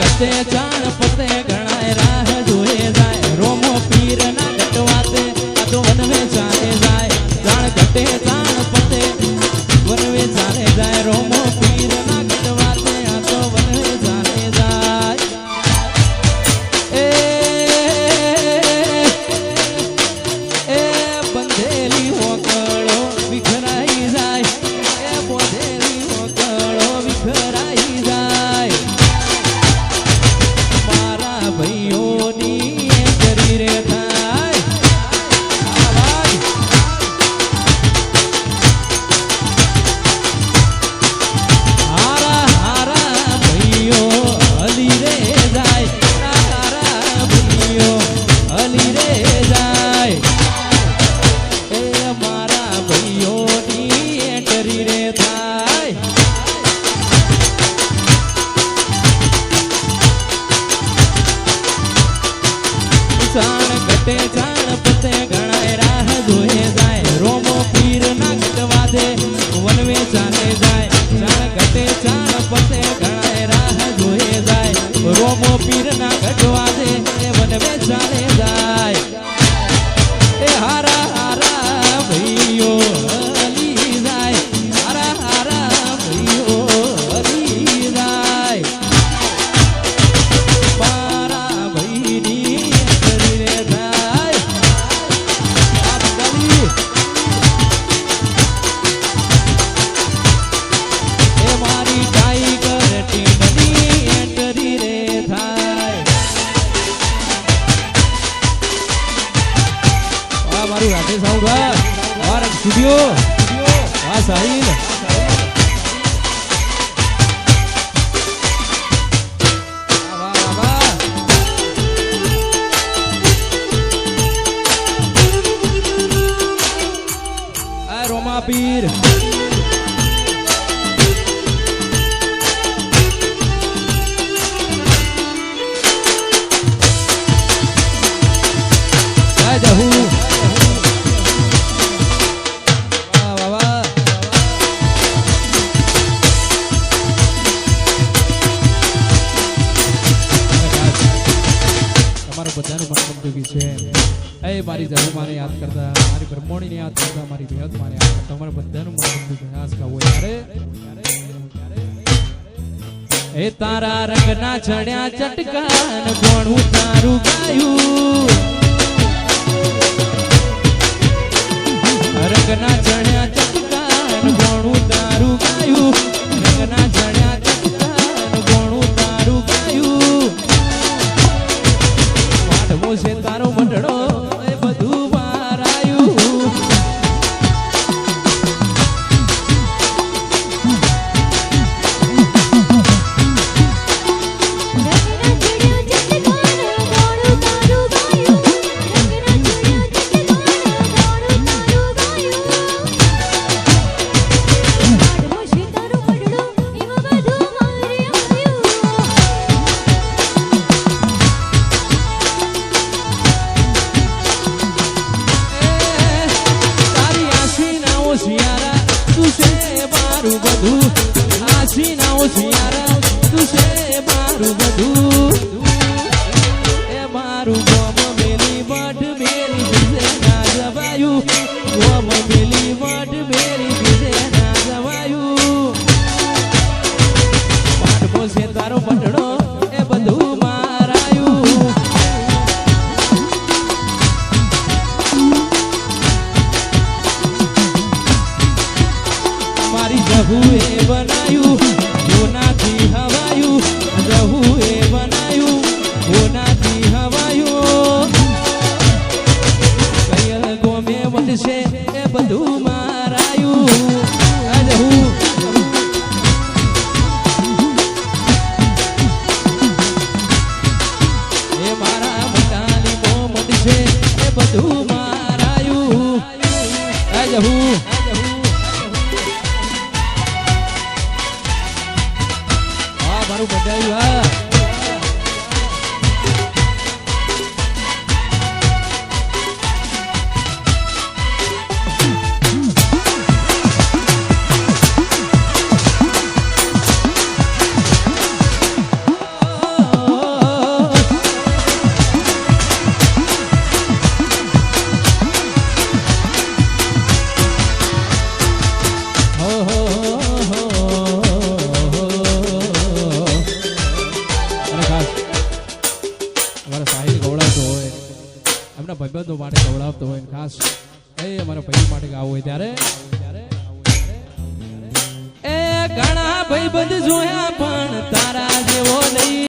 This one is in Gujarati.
કતે ચાણ પતે ગણાય રાહ જોએ જાય રોમો પીર ના ગટવાતે આ તો વનવે ચાલે જાય જાણ કતે ચાણ પતે વનવે ચાલે જાય રોમો પીર ના ગટવાતે આ તો વનવે ચાલે જાય એ બંધેલી હોકળો વિખરાઈ જાય એ બોધેલી હોકળો વિખરાઈ જાય મારા ભાઈઓની કરી રે થાય હારા હારા ભાઈઓ હલી રે જાય હારા ભાઈઓ હલી રે જાય એ મારા ભાઈઓની કરી રે થાય ચાણ કટે ચાણ પતે ગણાય રાહ જોએ જાય રોમો પીર ના ગટવા દે વનવે ચાલે જાય ચાણ કટે ચાણ પતે ગણાય રાહ જોએ જાય રોમો પીર ના ગટવા દે વનવે ચાલે જાય એ હારા હારા ભાઈઓ હલી જાય હારા હારા ભાઈઓ હલી જાય મારા ભાઈની કરી રે થાય આ બંગાળી એ મારી ટાઈગર ટીમની એન્ટ્રી રે થાય આ મારું રાધે સાઉન્ડ વાહ સ્ટુડિયો વાહ સાહિલ રોમા પીર જહુ તમારું બધાનું મન ગમતું છે એ મારી જહુમાને યાદ કરતા મારી બ્રહ્મણીને યાદ કરતા મારી બેહદ માને યાદ કરતા તમારું બધાનું મન ગમતું છે આજ કા હોય અરે એ તારા રંગના ચડ્યા ચટકાન કોણું તારું ગાયું રંગના ચડ્યા ચટકાન કોણું તારું ગાયું રંગના ચડ્યા ચટકાન કોણું તારું ગાયું વાટવો છે તારો મંડળો એ બધું મારાયું મારું બધું એ મારું ગોમ મેલી મઢ મેરી બીજે ના જવાયું ગોમ મેલી મઢ મેરી બીજે ના જવાયું પાઠવો છે તારો મંડળો એ બધું મારાયું મારી જહુ એ બનાયું જોનાથી હવાયું જહુ એ બનાયું જોનાથી હવાયું કયલ ગોમે વટશે એ બધું મારાયું આ જહુ એ મારા મટાલી મો મટશે એ બધું મારાયું આ જહુ મારું બધાયું હા ભાઈબંધો માટે ખવડાવતો હોય ને ખાસ એ અમારા ભાઈ માટે ગાવું હોય ત્યારે એ ઘણા ભાઈબંધ જોયા પણ તારા જેવો નહીં